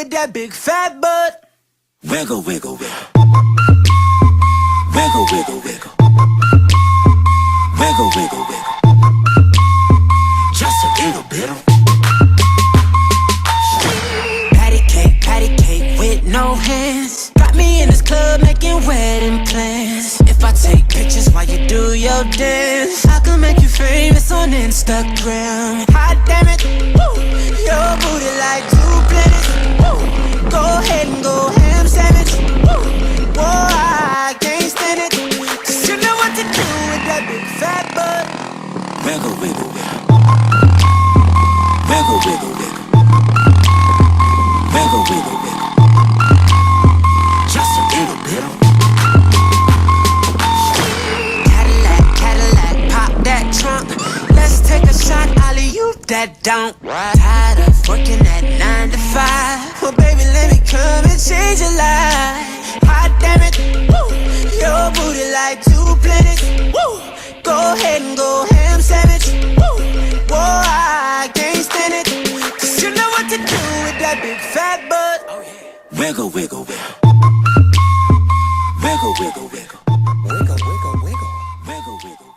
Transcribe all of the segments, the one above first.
with that big fat butt? Wiggle, wiggle, wiggle. Wiggle, wiggle, wiggle. Wiggle, wiggle, wiggle. Just a little bit of patty cake with no hands. Got me in this club making wedding plans. If I take pictures while you do your dance, I can make you famous on Instagram. Hot damn it, woo. Your booty like 2 planets, woo. Go ahead and go ham sandwich, woo. Whoa, I can't stand it, 'cause you know what to do with that big fat butt. Wiggle, wiggle, wiggle. Wiggle, wiggle, wiggle. Wiggle, wiggle, wiggle. Just a little bit of Cadillac, pop that trunk. Let's take a shot, alley-oop that don't. Tired of working at 9 to 5. Well, baby, let me come and change your life. Hot damn it, woo. Your booty like 2 planets, woo. Go ahead and go ham sandwich, woo. Whoa, I can't stand it, 'cause you know what to do with that big fat butt. Wiggle, wiggle, wiggle. Wiggle, wiggle, wiggle. Wiggle, wiggle, wiggle. Wiggle, wiggle, wiggle.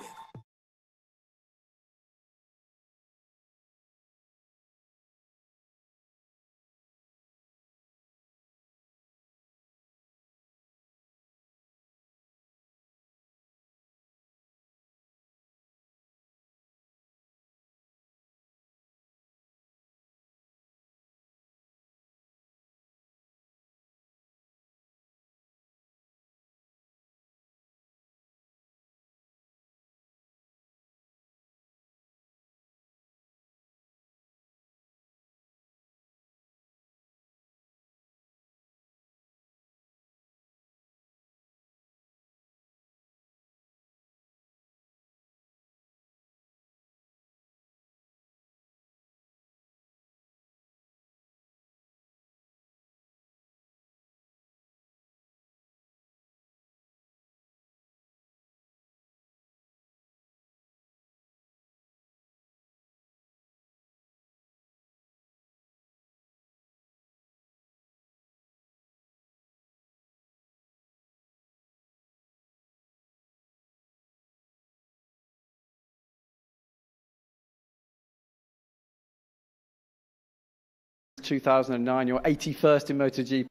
– 2009, you're 81st in MotoGP.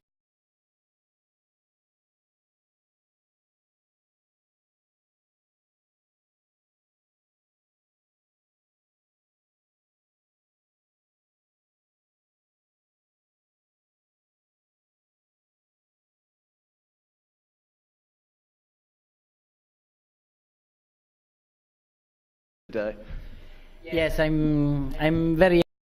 Today. Yes, I'm very